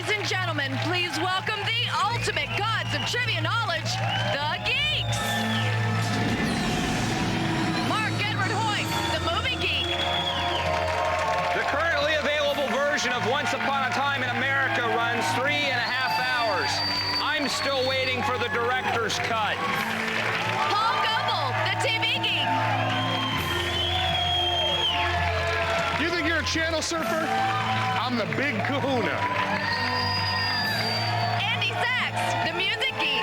Ladies and gentlemen, please welcome the ultimate gods of trivia knowledge, the Geeks. Mark Edward Hoyt, the movie geek. The currently available version of Once Upon a Time in America runs 3.5 hours. I'm still waiting for the director's cut. Paul Goebel, the TV geek. You think you're a channel surfer? I'm the big kahuna. Andy Sachs, the music geek.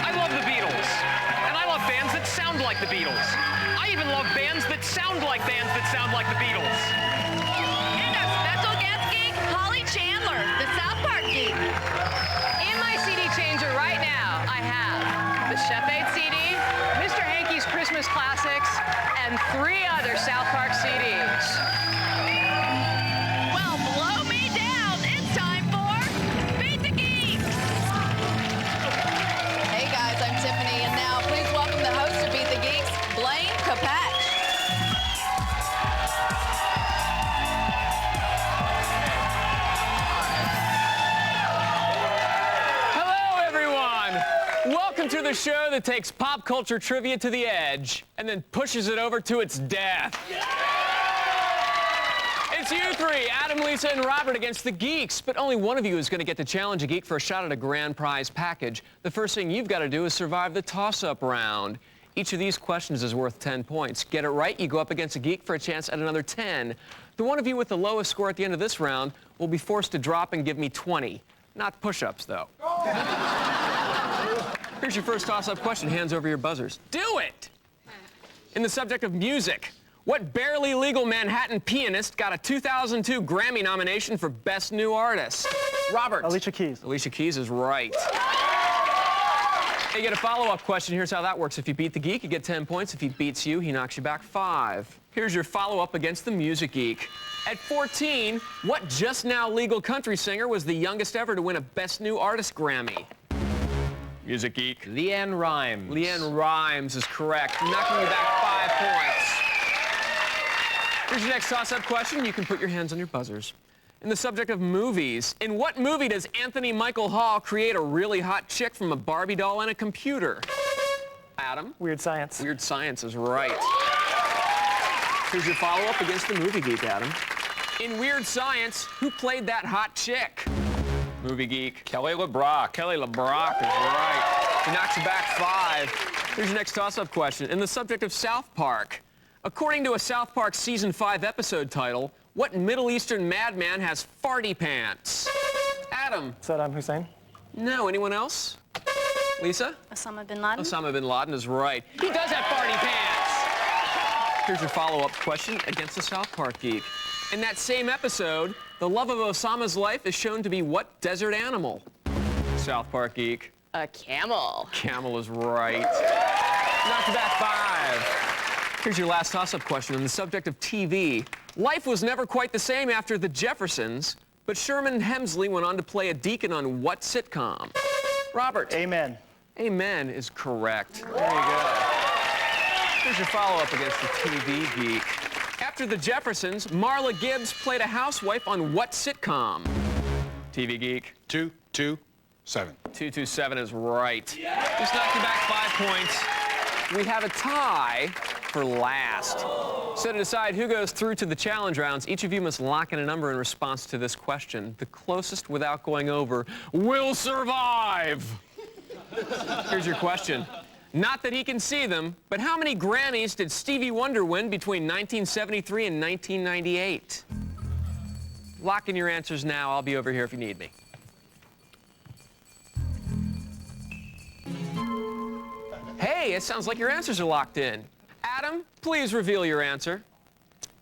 I love the Beatles, and I love bands that sound like the Beatles. I even love bands that sound like the Beatles. And our special guest geek, Holly Chandler, the South Park geek. In my CD changer right now, I have the Chef 8 CD, Mr. Hankey's Christmas Classics, and 3 other South Park CDs. Well, blow me down. It's time for Beat the Geeks. Hey guys, I'm Tiffany, and now please welcome the host of Beat the Geeks, Blaine Capatch. Hello, everyone. Welcome to the show that takes pop culture trivia to the edge and then pushes it over to its death. It's you three, Adam, Lisa, and Robert, against the Geeks, but only one of you is going to get to challenge a geek for a shot at a grand prize package. The first thing you've got to do is survive the toss-up round. Each of these questions is worth 10 points. Get it right, you go up against a geek for a chance at another 10. The one of you with the lowest score at the end of this round will be forced to drop and give me 20. Not push-ups, though. Here's your first toss-up question. Hands over your buzzers. Do it! In the subject of music, what barely legal Manhattan pianist got a 2002 Grammy nomination for Best New Artist? Robert. Alicia Keys. Alicia Keys is right. You get a follow-up question. Here's how that works. If you beat the geek, you get 10 points. If he beats you, he knocks you back 5. Here's your follow-up against the music geek. At 14, what just now legal country singer was the youngest ever to win a Best New Artist Grammy? Music geek. LeAnn Rimes. LeAnn Rimes is correct, knocking you back 5 points. Here's your next toss-up question. You can put your hands on your buzzers. In the subject of movies, in what movie does Anthony Michael Hall create a really hot chick from a Barbie doll and a computer? Adam? Weird Science. Weird Science is right. Here's your follow-up against the movie geek, Adam. In Weird Science, who played that hot chick? Movie geek. Kelly LeBrock. Kelly LeBrock is right. He knocks you back 5. Here's your next toss-up question. In the subject of South Park, according to a South Park Season 5 episode title, what Middle Eastern madman has farty pants? Adam. Saddam Hussein. No. Anyone else? Lisa? Osama bin Laden. Osama bin Laden is right. He does have farty pants. Here's your follow-up question against the South Park geek. In that same episode, the love of Osama's life is shown to be what desert animal? South Park geek. A camel. Camel is right. Knock you back 5. Here's your last toss-up question on the subject of TV. Life was never quite the same after The Jeffersons, but Sherman Hemsley went on to play a deacon on what sitcom? Robert. Amen. Amen is correct. There you go. Here's your follow-up against the TV geek. After The Jeffersons, Marla Gibbs played a housewife on what sitcom? TV geek. 227. 227 is right. Just knocked you back 5 points. We have a tie for last. So to decide who goes through to the challenge rounds, each of you must lock in a number in response to this question. The closest without going over will survive. Here's your question. Not that he can see them, but how many Grammys did Stevie Wonder win between 1973 and 1998? Lock in your answers now. I'll be over here if you need me. Hey, it sounds like your answers are locked in. Adam, please reveal your answer.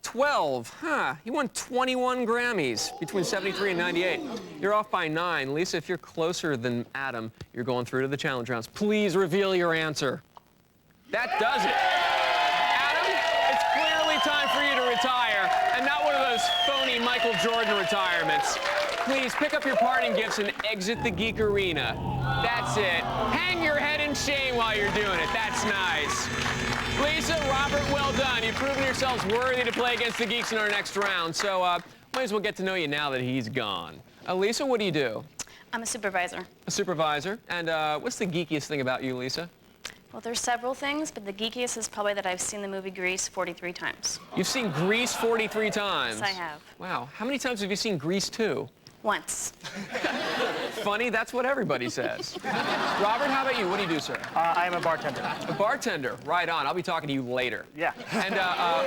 12. Huh. He won 21 Grammys between 73 and 98. You're off by 9. Lisa, if you're closer than Adam, you're going through to the challenge rounds. Please reveal your answer. That does it. Adam, it's clearly time for you to retire, and not one of those phony Michael Jordan retirements. Please pick up your parting gifts and exit the Geek Arena. That's it. Hang your head in shame while you're doing it. That's nice. Lisa, Robert, well done. You've proven yourselves worthy to play against the Geeks in our next round. So Might as well get to know you now that he's gone. Lisa, what do you do? I'm a supervisor. A supervisor. And what's the geekiest thing about you, Lisa? Well, there's several things, but the geekiest is probably that I've seen the movie Grease 43 times. You've seen Grease 43 times? Yes, I have. Wow. How many times have you seen Grease 2? Once. Funny, that's what everybody says. Robert, how about you? What do you do, sir? I'm a bartender. A bartender. Right on. I'll be talking to you later. Yeah. And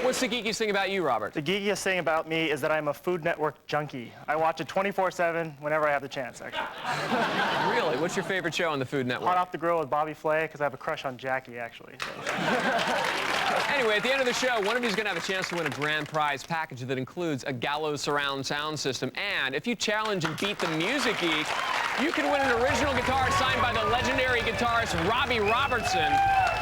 what's the geekiest thing about you, Robert? The geekiest thing about me is that I'm a Food Network junkie. I watch it 24/7 whenever I have the chance, actually. Really? What's your favorite show on the Food Network? Hot Off the Grill with Bobby Flay, because I have a crush on Jackie, actually. Anyway, at the end of the show, one of you is going to have a chance to win a grand prize package that includes a Gallo surround sound system. And if you challenge and beat the Music Geek, you can win an original guitar signed by the legendary guitarist Robbie Robertson,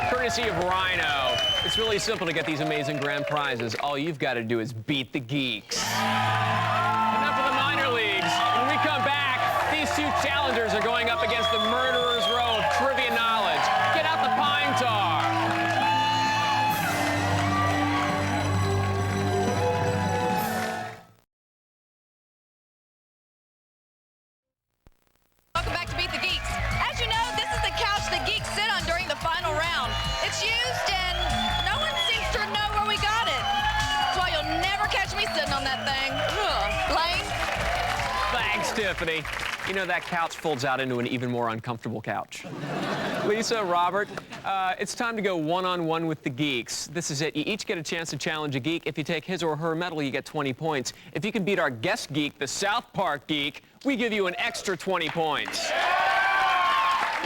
courtesy of Rhino. It's really simple to get these amazing grand prizes. All you've got to do is beat the Geeks. Enough of the minor leagues. When we come back, these two challengers are going up against the murderer's row of trivia knowledge. Get out the pine tar. Welcome back to Beat the Geeks. As you know, this is the couch the geeks sit on during the final round. It's used and no one seems to know where we got it. That's why you'll never catch me sitting on that thing. Ugh. Lane? Thanks, Tiffany. You know, that couch folds out into an even more uncomfortable couch. Lisa, Robert, it's time to go one-on-one with the geeks. This is it. You each get a chance to challenge a geek. If you take his or her medal, you get 20 points. If you can beat our guest geek, the South Park geek, we give you an extra 20 points.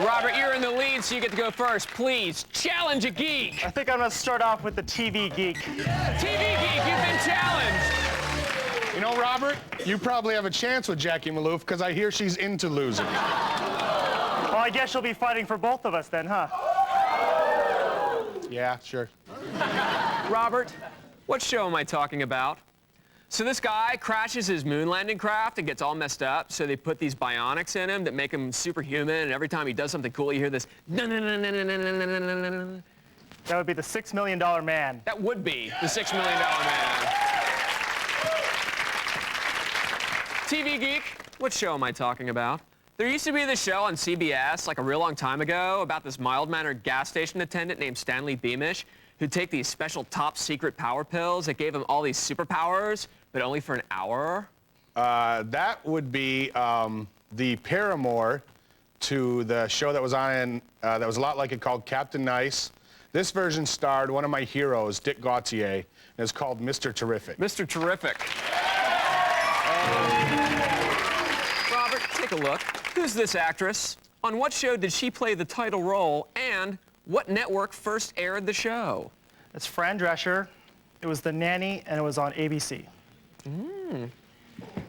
Robert, you're in the lead, so you get to go first. Please, challenge a geek. I think I'm going to start off with the TV geek. TV geek, you've been challenged. You know, Robert, you probably have a chance with Jackie Maloof because I hear she's into losing. Well, I guess you'll be fighting for both of us then, huh? Yeah, sure. Robert, what show am I talking about? So this guy crashes his moon landing craft and gets all messed up, so they put these bionics in him that make him superhuman, and every time he does something cool, you hear this That would be the $6 Million Man. That would be the $6 Million Man. TV Geek, what show am I talking about? There used to be this show on CBS like a real long time ago about this mild-mannered gas station attendant named Stanley Beamish who'd take these special top-secret power pills that gave him all these superpowers, but only for an hour. That would be the paramour to the show that was on, that was a lot like it, called Captain Nice. This version starred one of my heroes, Dick Gautier, and it's called Mr. Terrific. Mr. Terrific. Robert, take a look. Who's this actress? On what show did she play the title role? And what network first aired the show? It's Fran Drescher. It was The Nanny, and it was on ABC.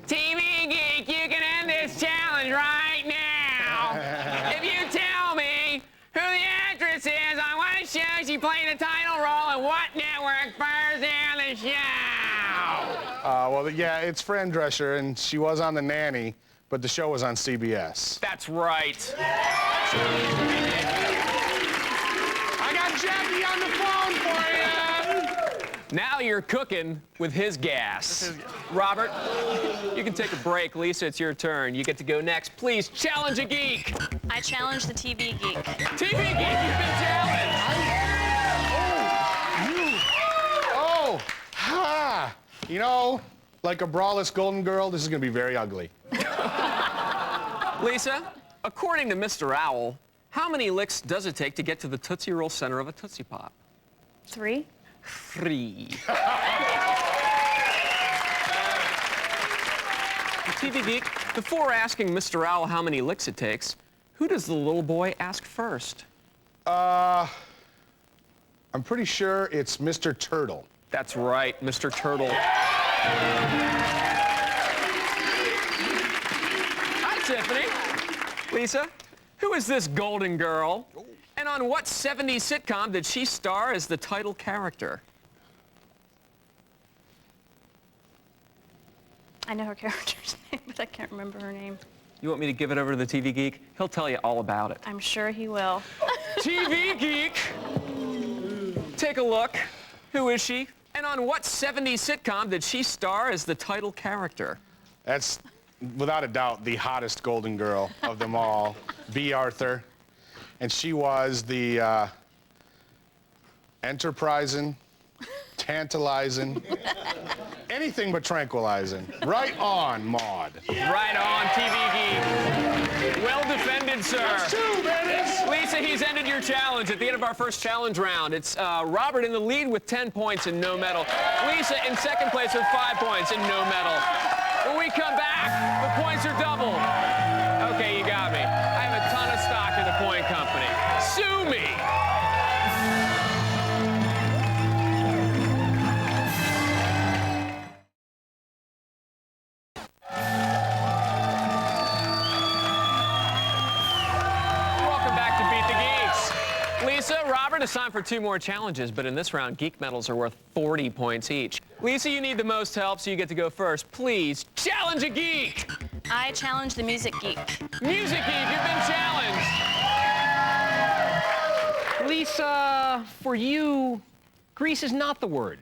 TV Geek, you can end this challenge right now. If you tell me who the actress is, on what show she played the title role, and what network first aired the show. Well, yeah, it's Fran Drescher, and she was on The Nanny, but the show was on CBS. That's right. I got Jackie on the phone for you! Now you're cooking with his gas. Robert, you can take a break. Lisa, it's your turn. You get to go next. Please challenge a geek. I challenge the TV geek. TV Geek, you've been challenged. Oh, ha! You know, like a braless golden girl, this is gonna be very ugly. Lisa, according to Mr. Owl, how many licks does it take to get to the Tootsie Roll center of a Tootsie Pop? 3. 3. TV Geek, before asking Mr. Owl how many licks it takes, who does the little boy ask first? I'm pretty sure it's Mr. Turtle. That's right, Mr. Turtle. Hi, Tiffany. Lisa, who is this golden girl? And on what 70s sitcom did she star as the title character? I know her character's name, but I can't remember her name. You want me to give it over to the TV Geek? He'll tell you all about it. I'm sure he will. TV Geek! Take a look. Who is she? And And on what 70s sitcom did she star as the title character? That's, without a doubt, the hottest Golden Girl of them all, B. Arthur. And she was the enterprising, tantalizing, anything but tranquilizing. Right on, Maude. Right on, TV Geek. Well defended, sir. That's two, babies! Lisa, he's ended your challenge at the end of our first challenge round. It's Robert in the lead with 10 points and no medal. Lisa in second place with 5 points and no medal. When we come back, the points are double. Okay, you got me. I have a ton of stock in the point company. Sue me. Robert, it's time for 2 more challenges, but in this round, Geek medals are worth 40 points each. Lisa, you need the most help, so you get to go first. Please, challenge a geek! I challenge the music geek. Music geek, you've been challenged! Lisa, for you, Grease is not the word.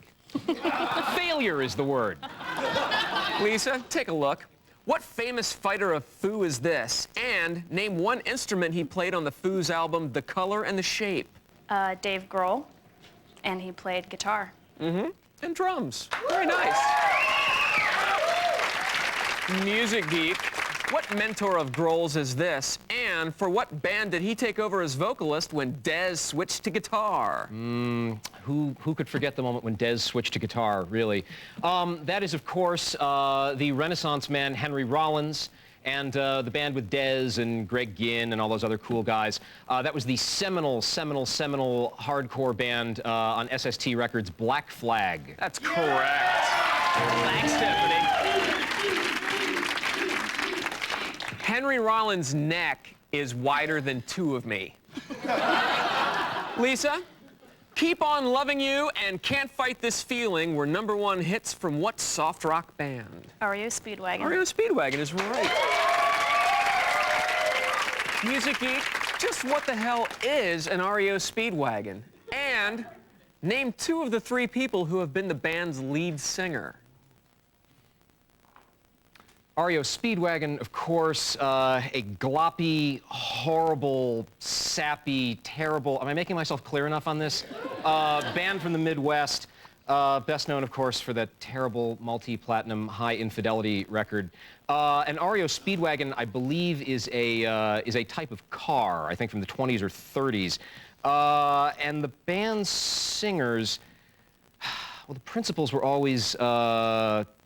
Failure is the word. Lisa, take a look. What famous fighter of Foo is this? And name one instrument he played on the Foo's album, The Color and the Shape. Dave Grohl, and he played guitar. Mm-hmm. And drums. Very nice. Music geek. What mentor of Grohl's is this? And for what band did he take over as vocalist when Dez switched to guitar? Who could forget the moment when Dez switched to guitar, really? That is, of course, the Renaissance man Henry Rollins, and the band with Dez and Greg Ginn and all those other cool guys. That was the seminal hardcore band on SST Records, Black Flag. That's correct. Thanks, Stephanie. Henry Rollins' neck is wider than 2 of me. Lisa, Keep on Loving You and Can't Fight This Feeling were #1 hits from what soft rock band? REO Speedwagon. REO Speedwagon is right. Music geek, just what the hell is an REO Speedwagon? And name 2 of the 3 people who have been the band's lead singer. REO Speedwagon, of course, a gloppy, horrible, sappy, terrible, am I making myself clear enough on this? Band from the Midwest, best known, of course, for that terrible multi-platinum high infidelity record. And REO Speedwagon, I believe, is a type of car, I think from the 20s or 30s. And the band's singers, well, the principals were always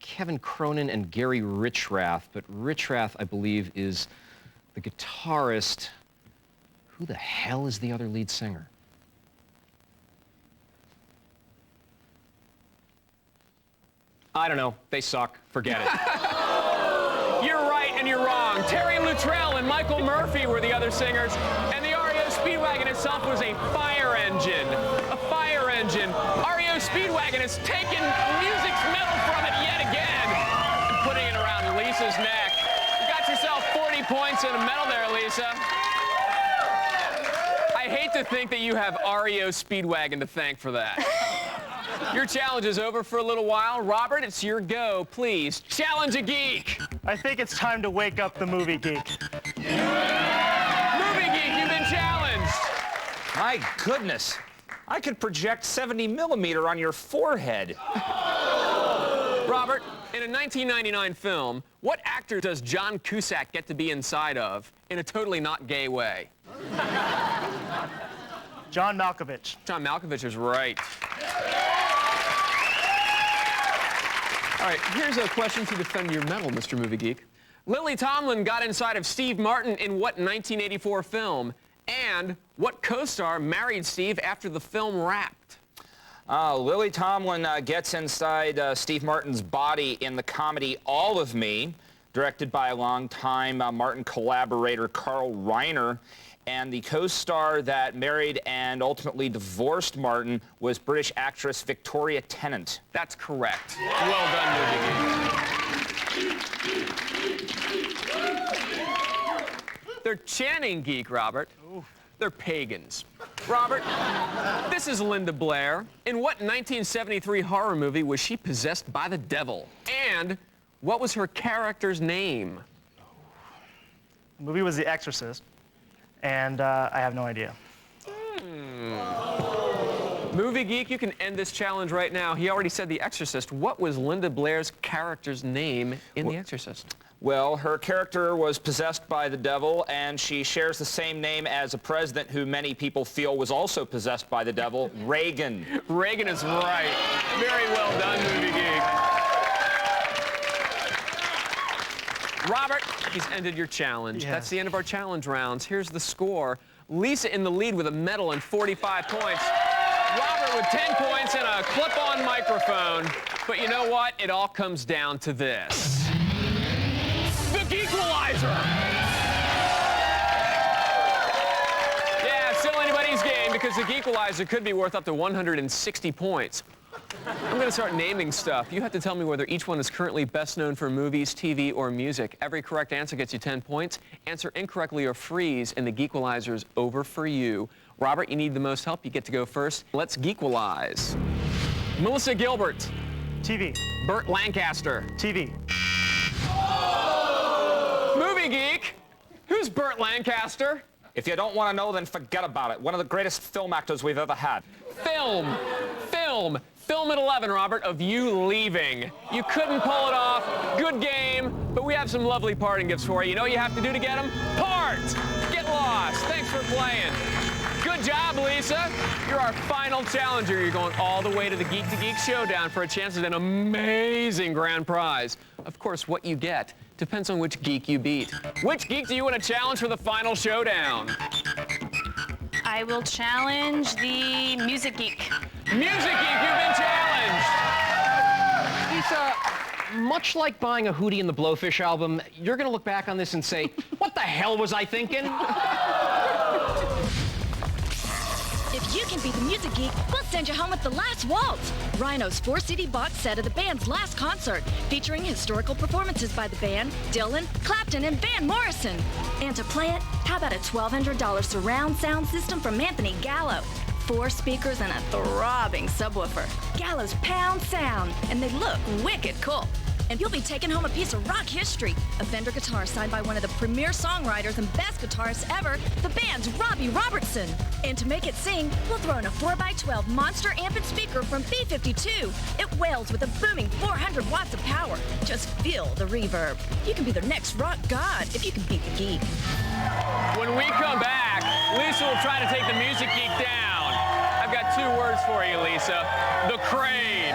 Kevin Cronin and Gary Richrath, but Richrath, I believe, is the guitarist. Who the hell is the other lead singer? I don't know. They suck. Forget it. You're right and you're wrong. Terry Luttrell and Michael Murphy were the other singers, and the REO Speedwagon itself was a fire engine. A fire engine. REO Speedwagon has taken music's metal from it yet again and putting it around Lisa's neck. You got yourself 40 points and a medal there, Lisa. I hate to think that you have REO Speedwagon to thank for that. Your challenge is over for a little while. Robert, it's your go. Please, challenge a geek. I think it's time to wake up the movie geek. Movie geek, you've been challenged. My goodness. I could project 70 millimeter on your forehead. Robert, in a 1999 film, what actor does John Cusack get to be inside of in a totally not gay way? John Malkovich. John Malkovich is right. All right, here's a question to defend your medal, Mr. Movie Geek. Lily Tomlin got inside of Steve Martin in what 1984 film? And what co-star married Steve after the film wrapped? Lily Tomlin gets inside Steve Martin's body in the comedy All of Me, directed by a longtime Martin collaborator Carl Reiner. And the co-star that married and ultimately divorced Martin was British actress Victoria Tennant. That's correct. Well done, Movie Geek. They're chanting Geek, Robert. They're pagans. Robert, this is Linda Blair. In what 1973 horror movie was she possessed by the devil? And what was her character's name? The movie was The Exorcist, and I have no idea. Movie Geek, you can end this challenge right now. He already said The Exorcist. What was Linda Blair's character's name in The Exorcist? Well, her character was possessed by the devil, and she shares the same name as a president who many people feel was also possessed by the devil, Reagan. Reagan is right. Very well done, Movie Geek. Robert, he's ended your challenge. Yeah. That's the end of our challenge rounds. Here's the score. Lisa in the lead with a medal and 45 points. Robert with 10 points and a clip-on microphone. But you know what? It all comes down to this. The Geekwalizer! Yeah, it's still anybody's game because the Geekwalizer could be worth up to 160 points. I'm going to start naming stuff. You have to tell me whether each one is currently best known for movies, TV, or music. Every correct answer gets you 10 points. Answer incorrectly or freeze, and the Geekwalizer's over for you. Robert, you need the most help. You get to go first. Let's Geekwalize. Melissa Gilbert. TV. Burt Lancaster. TV. Movie Geek. Who's Burt Lancaster? If you don't want to know, then forget about it. One of the greatest film actors we've ever had. Film. Film at 11, Robert, of you leaving. You couldn't pull it off. Good game, but we have some lovely parting gifts for you. You know what you have to do to get them? Part! Get lost. Thanks for playing. Good job, Lisa. You're our final challenger. You're going all the way to the Geek to Geek Showdown for a chance at an amazing grand prize. Of course, what you get depends on which geek you beat. Which geek do you want to challenge for the final showdown? I will challenge the Music Geek. Music Geek, you've been challenged. Lisa, much like buying a Hootie and the Blowfish album, you're going to look back on this and say, what the hell was I thinking? If you can beat the Music Geek, we'll send you home with The Last Waltz, Rhino's 4-CD box set of the band's last concert, featuring historical performances by the band, Dylan, Clapton, and Van Morrison. And to play it, how about a $1,200 surround sound system from Anthony Gallo? 4 speakers and a throbbing subwoofer. Gallo's Pound Sound, and they look wicked cool. And you'll be taking home a piece of rock history, a Fender guitar signed by one of the premier songwriters and best guitarists ever, the band's Robbie Robertson. And to make it sing, we'll throw in a 4x12 monster amp and speaker from B-52. It wails with a booming 400 watts of power. Just feel the reverb. You can be the next rock god if you can beat the geek. When we come back, Lisa will try to take the Music Geek down. I've got 2 words for you, Lisa. The Crane.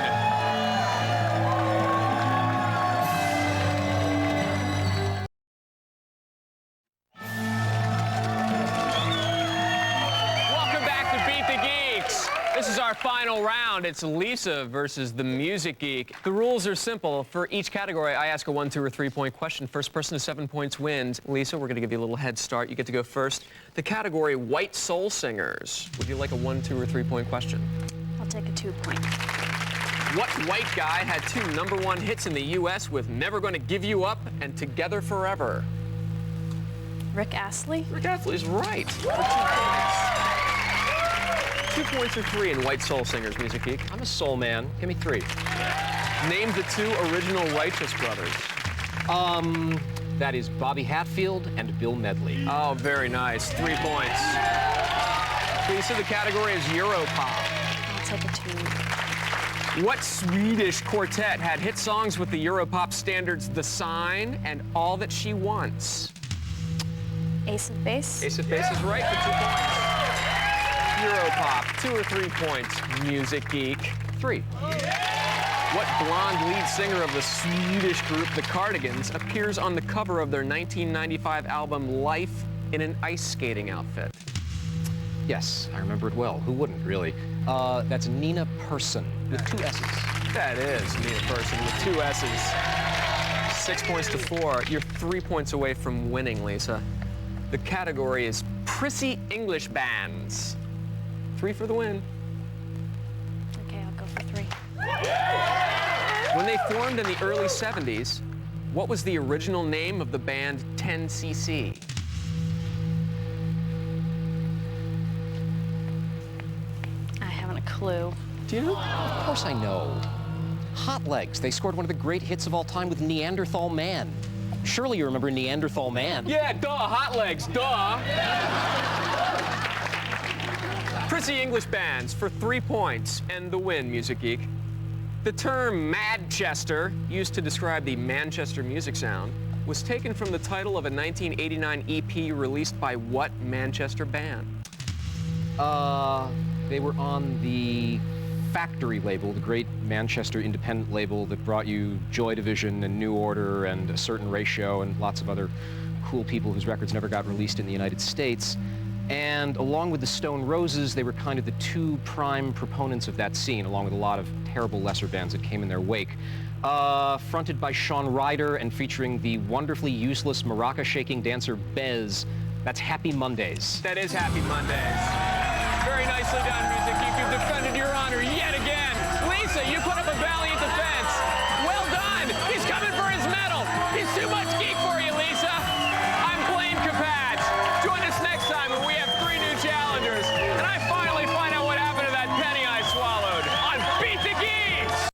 This is our final round. It's Lisa versus the Music Geek. The rules are simple. For each category, I ask a 1, 2, or 3-point question. First person to 7 points wins. Lisa, we're going to give you a little head start. You get to go first. The category, White Soul Singers. Would you like a 1, 2, or 3-point question? I'll take a 2-point. What white guy had 2 #1 hits in the U.S. with Never Gonna Give You Up and Together Forever? Rick Astley? Rick Astley's right. For 2 points. 2 points or 3 in White Soul Singers, Music Geek. I'm a soul man. Give me 3. Name the 2 original Righteous Brothers. That is Bobby Hatfield and Bill Medley. Oh, very nice. 3 points. Lisa, the category is Europop. I'll take a 2. What Swedish quartet had hit songs with the Europop standards The Sign and All That She Wants? Ace of Base? Ace of Base is right for 2 points. Europop, 2 or 3 points. Music Geek, 3. What blonde lead singer of the Swedish group The Cardigans appears on the cover of their 1995 album Life in an ice skating outfit? Yes, I remember it well. Who wouldn't, really? That's Nina Persson with 2 S's. That is Nina Persson with 2 S's. 6 points to 4. You're 3 points away from winning, Lisa. The category is Prissy English Bands. 3 for the win. Okay, I'll go for 3. When they formed in the early 70s, what was the original name of the band 10cc? clue. Do you know? Of course I know. Hot Legs. They scored one of the great hits of all time with Neanderthal Man. Surely you remember Neanderthal Man. Yeah, duh, Hot Legs, duh. Prissy English bands for 3 points and the win, Music Geek. The term Manchester, used to describe the Manchester music sound, was taken from the title of a 1989 EP released by what Manchester band? They were on the Factory label, the great Manchester independent label that brought you Joy Division and New Order and A Certain Ratio and lots of other cool people whose records never got released in the United States. And along with the Stone Roses, they were kind of the two prime proponents of that scene, along with a lot of terrible lesser bands that came in their wake. Fronted by Shawn Ryder and featuring the wonderfully useless maraca-shaking dancer Bez. That's Happy Mondays. That is Happy Mondays. Very nicely done, Music Geek. You've defended your honor yet again. Lisa, you put up a valiant defense. Well done. He's coming for his medal. He's too much geek for you, Lisa. I'm Blaine Capats. Join us next time when we have 3 new challengers, and I finally find out what happened to that penny I swallowed on Beat the Geeks.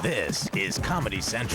This is Comedy Central.